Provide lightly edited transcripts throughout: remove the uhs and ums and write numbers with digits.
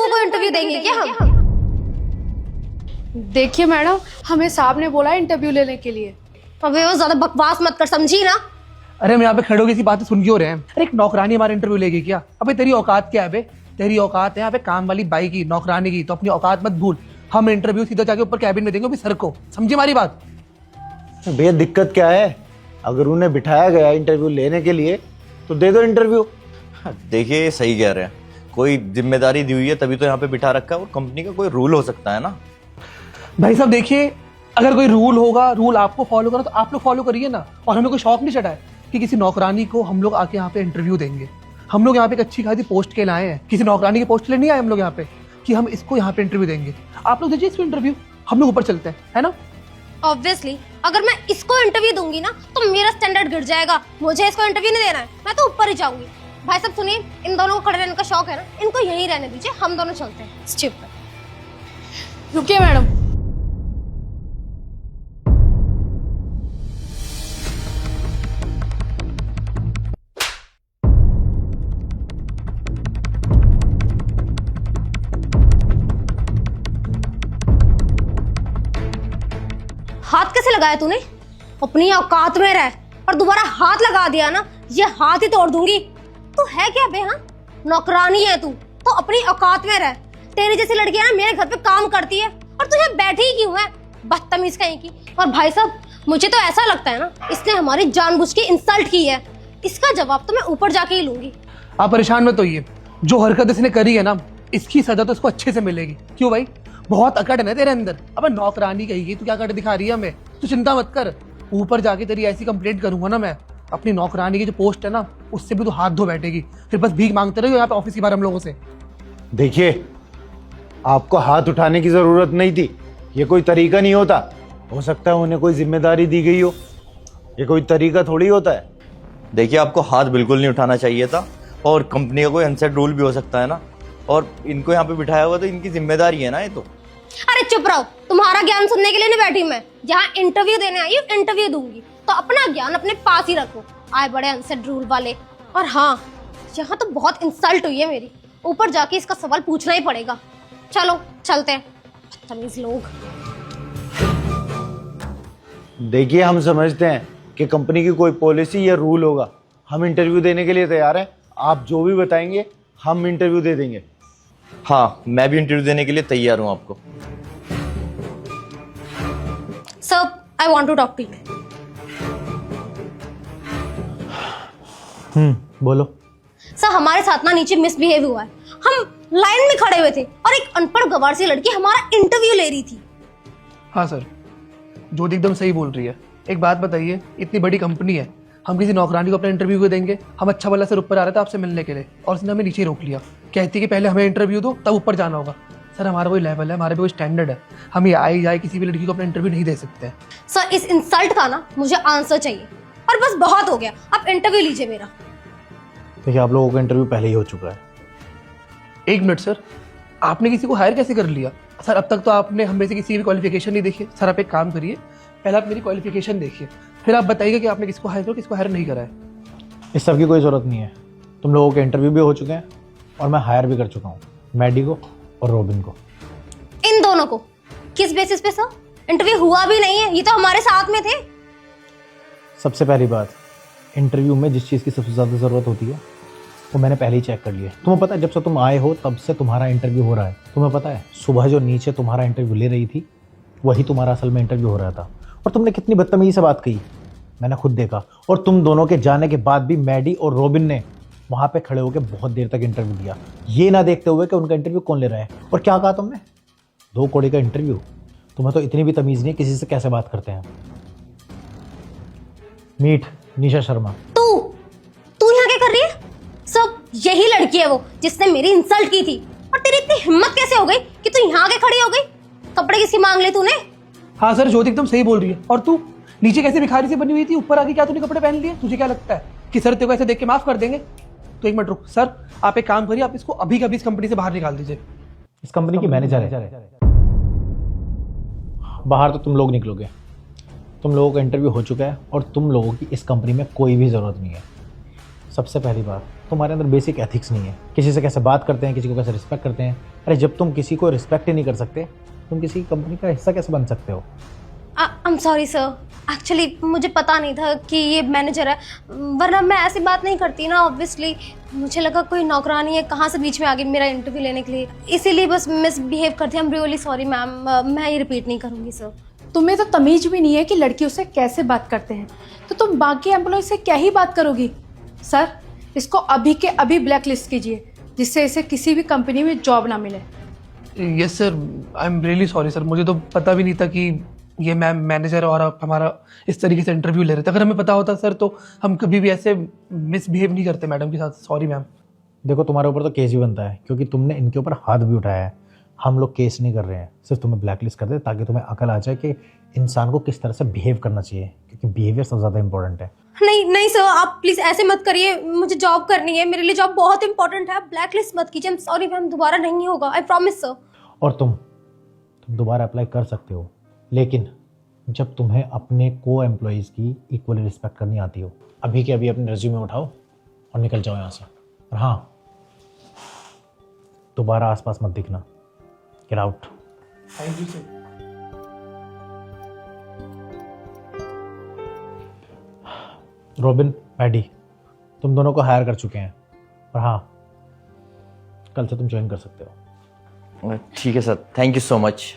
को इंटरव्यू देंगे क्या हम? देखिए मैडम, हमें साहब ने बोला इंटरव्यू लेने के लिए। अबे वो ज्यादा बकवास मत कर, समझी ना? अरे हम यहाँ पे खड़े होकर इसी बातें सुन क्यों रहे हैं? अरे एक नौकरानी हमारा इंटरव्यू लेगी क्या? अबे तेरी औकात क्या है बे? तेरी औकात है यहाँ पे काम वाली बाई की, नौकरानी की, तो अपनी औकात मत भूल। हम इंटरव्यू सीधा जाके ऊपर कैबिन में देंगे अभी सर को, समझी हमारी बात? भैया दिक्कत क्या है? अगर उन्हें बिठाया गया इंटरव्यू लेने के लिए तो दे दो इंटरव्यू। देखिए ये सही कह रहे हैं, कोई जिम्मेदारी दी हुई है तभी तो यहाँ पे बिठा रखा है, और कंपनी का कोई रूल हो सकता है ना। भाई साहब देखिए, अगर कोई रूल होगा, रूल आपको फॉलो करना तो आप लोग फॉलो करिए ना। और हमें कोई शौक नहीं चढ़ा है कि किसी नौकरानी को हम लोग आके यहाँ पे इंटरव्यू देंगे। हम लोग यहाँ पे एक अच्छी खासी पोस्ट के लिए आए हैं, किसी नौकरानी की पोस्ट के लिए नहीं आए हम लोग यहाँ पे कि हम इसको यहाँ पे इंटरव्यू देंगे। आप लोग दीजिए इसको इंटरव्यू, हम लोग ऊपर चलते हैं, है ना? ऑब्वियसली अगर मैं इसको इंटरव्यू दूंगी ना तो मेरा स्टैंडर्ड गिर जाएगा। मुझे इसको इंटरव्यू नहीं देना है, मैं तो ऊपर ही जाऊंगी। भाई साहब सुनिए, इन दोनों को खड़े रहने का शौक है ना, इनको यहीं रहने दीजिए, हम दोनों चलते हैं। स्टूपिड। रुकिए मैडम, हाथ कैसे लगाया तूने? अपनी औकात में रह, और दोबारा हाथ लगा दिया ना, ये हाथ ही तोड़ दूंगी। तू है क्या बे? हाँ, नौकरानी है तू तो अपनी औकात में रह। तेरी जैसी लड़कियां ना मेरे घर पे काम करती है और तू यहाँ बैठी ही क्यों है? बदतमीज कहीं की। और भाई साहब मुझे तो ऐसा लगता है ना, इसने हमारी जानबूझ के इंसल्ट की है। इसका जवाब तो मैं ऊपर जाके ही लूंगी। आप परेशान मत होइए, जो हरकत इसने करी है ना, इसकी सजा तो इसको अच्छे से मिलेगी। क्यों भाई? बहुत अकड़ है ना तेरे अंदर। अब नौकरानी कहेगी, तू क्या अकड़ दिखा रही है हमें? तू चिंता मत कर, ऊपर जाके तेरी ऐसी कंप्लेंट करूंगा ना मैं, अपनी नौकरानी की जो पोस्ट है ना उससे भी तू हाथ धो बैठेगी। फिर बस भीख मांगते रहो यहाँ पे ऑफिस के बाहर हम लोगों से। देखिए, आपको हाथ उठाने की जरूरत नहीं थी, ये कोई तरीका नहीं होता। हो सकता है उन्हें कोई जिम्मेदारी दी गई हो, ये कोई तरीका थोड़ी होता है। देखिए आपको हाथ बिल्कुल नहीं उठाना चाहिए था, और कंपनी का कोई अनसेट रूल भी हो सकता है ना, और इनको यहाँ पे बिठाया हुआ तो इनकी जिम्मेदारी है ना ये तो। अरे चुप रहो, तुम्हारा ज्ञान सुनने के लिए नहीं बैठी मैं। जहाँ इंटरव्यू देने आई हूँ इंटरव्यू दूंगी, तो अपना ज्ञान अपने पास ही रखो। आए बड़े अनसेट रूल वाले। और हाँ, यहाँ तो बहुत इंसल्ट हुई है मेरी, ऊपर जाके इसका सवाल पूछना ही पड़ेगा। चलो चलते हैं, बदतमीज लोग। देखिए, हम समझते हैं कि कंपनी की कोई पॉलिसी या रूल होगा। हम इंटरव्यू देने के लिए तैयार हैं, आप जो भी बताएंगे हम इंटरव्यू दे देंगे। हाँ, मैं भी इंटरव्यू देने के लिए तैयार हूँ आपको। Sir, I want to talk to you. बोलो। सर, हमारे साथ ना नीचे मिसबिहेव हुआ है। हम लाइन में खड़े हुए थे और एक अनपढ़ गवार सी लड़की हमारा इंटरव्यू ले रही थी। हाँ सर, ज्योति एकदम सही बोल रही है। एक बात बताइए, इतनी बड़ी कंपनी है, हम किसी नौकरानी को अपना इंटरव्यू क्यों देंगे? हम अच्छा भला सर ऊपर आ रहे थे आपसे मिलने के लिए, और उसने हमें नीचे रोक लिया। कहती कि पहले हमें इंटरव्यू दो तब ऊपर जाना होगा। सर हमारा कोई लेवल है, हमारे पे कोई स्टैंडर्ड है। हम ये आई जाए किसी भी लड़की को अपना इंटरव्यू नहीं दे सकते हैं। सर, इस इंसल्ट का ना मुझे आंसर चाहिए, और बस बहुत हो गया। आप इंटरव्यू लीजिए मेरा। देखिए, आप लोगों का इंटरव्यू पहले ही हो चुका है। एक मिनट सर, आपने किसी को हायर कैसे कर लिया? सर अब तक तो आपने हम में से किसी की भी क्वालिफिकेशन नहीं देखी। सर आप एक काम करिए, पहले आप मेरी क्वालिफिकेशन देखिए, फिर आप बताइएगा कि आपने किसको हायर करो, किसको हायर नहीं करा है। इस सब की कोई ज़रूरत नहीं है। तुम लोगों के इंटरव्यू भी हो चुके हैं और मैं हायर भी कर चुका हूँ, मैडी को और रॉबिन को। इन दोनों को किस बेसिस पे सर? इंटरव्यू हुआ भी नहीं है, ये तो हमारे साथ में थे। सबसे पहली बात, इंटरव्यू में जिस चीज़ की सबसे ज़्यादा ज़रूरत होती है वो मैंने पहले ही चेक कर लिया। तुम्हें पता है, जब से तुम आए हो तब से तुम्हारा इंटरव्यू हो रहा है। तुम्हें पता है, सुबह जो नीचे तुम्हारा इंटरव्यू ले रही थी वही तुम्हारा असल में इंटरव्यू हो रहा था। और तुमने कितनी बदतमीजी से बात कही, मैंने खुद देखा। और तुम दोनों के जाने के बाद भी मैडी और रॉबिन ने वहाँ पे खड़े होकर बहुत देर तक इंटरव्यू दिया, ये ना देखते हुए कि उनका इंटरव्यू कौन ले रहा है। और क्या कहा तुमने? 2 कौड़ी का इंटरव्यू। तुम्हें तो इतनी भी तमीज़ नहीं किसी से कैसे बात करते हैं। मीट निशा शर्मा। तू यहाँ क्या कर रही है? सब यही लड़की है वो जिसने मेरी इंसल्ट की थी। और तेरी इतनी हिम्मत कैसे हो गई कि तू यहाँ के खड़ी हो गई? कपड़े किसकी मांग ले तूने? हाँ सर, ज्योति एकदम सही बोल रही है। और तू नीचे कैसे भिखारी से बनी हुई थी, ऊपर आके क्या तूने कपड़े पहन लिए? तुझे क्या लगता है कि सर तेरे को ऐसे देख के माफ कर देंगे? तो एक मिनट रुक सर, आप एक काम करिए, आप इसको अभी कभी इस कंपनी से बाहर निकाल दीजिए। इस कंपनी की मैनेजर है। बाहर तो तुम लोग निकलोगे। तुम लोगों का इंटरव्यू हो चुका है और तुम लोगों की इस कंपनी में कोई भी ज़रूरत नहीं है। सबसे पहली बात, तुम्हारे अंदर बेसिक एथिक्स नहीं है। किसी से कैसे बात करते हैं, किसी को कैसे रिस्पेक्ट करते हैं। अरे जब तुम किसी को रिस्पेक्ट ही नहीं कर सकते, तुम किसी कंपनी का हिस्सा कैसे बन सकते हो? I am sorry sir, actually मुझे पता नहीं था कि ये मैनेजर है, वरना मैं ऐसी बात नहीं करती ना। ऑब्वियसली मुझे लगा कोई नौकरानी है, कहाँ से बीच में आ गई मेरा इंटरव्यू लेने के लिए, इसीलिए बस मिसबिहेव करती। I am really sorry ma'am, मैं ये रिपीट नहीं करूँगी सर। तुम्हें तो तमीज भी नहीं है कि लड़कियों से कैसे बात करते हैं, तो तुम बाकी एम्प्लॉय से क्या ही बात करोगी? सर, इसको अभी के अभी ब्लैक लिस्ट कीजिए, जिससे इसे किसी भी कंपनी में जॉब ना मिले। Yes sir, I am really sorry sir, मुझे तो पता भी नहीं था कि ये मैम मैनेजर और आप हमारा इस तरीके से इंटरव्यू ले रहे थे। अगर हमें पता होता सर तो हम कभी भी ऐसे मिसबिहेव नहीं करते मैडम के साथ। Sorry ma'am. देखो तुम्हारे ऊपर तो केस भी बनता है, क्योंकि तुमने इनके ऊपर हाथ भी उठाया है। हम लोग केस नहीं कर रहे हैं, सिर्फ तुम्हें ब्लैक लिस्ट कर दे ताकि तुम्हें अकल आ जाए कि इंसान को किस तरह से बिहेव करना चाहिए, क्योंकि बिहेवियर सबसे ज़्यादा इंपॉर्टेंट है। नहीं नहीं सर, आप प्लीज़ ऐसे मत करिए, मुझे जॉब करनी है, मेरे लिए जॉब बहुत इंपॉर्टेंट है। ब्लैक लिस्ट मत कीजिए। आई एम सॉरी मैम, दोबारा नहीं होगा, आई प्रॉमिस सर। और तुम दोबारा अप्लाई कर सकते हो, लेकिन जब तुम्हें अपने को एम्प्लॉयज़ की इक्वली रिस्पेक्ट करनी आती हो। अभी के अभी अपने रिज्यूमे उठाओ और निकल जाओ यहाँ से। और हाँ, दोबारा आसपास मत दिखना। Get out. Thank you sir. Robin, paddy, तुम दोनों को हायर कर चुके हैं, और हाँ, कल से तुम ज्वाइन कर सकते हो। ठीक है sir, thank you so much.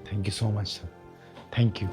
Thank you so much, sir. Thank you.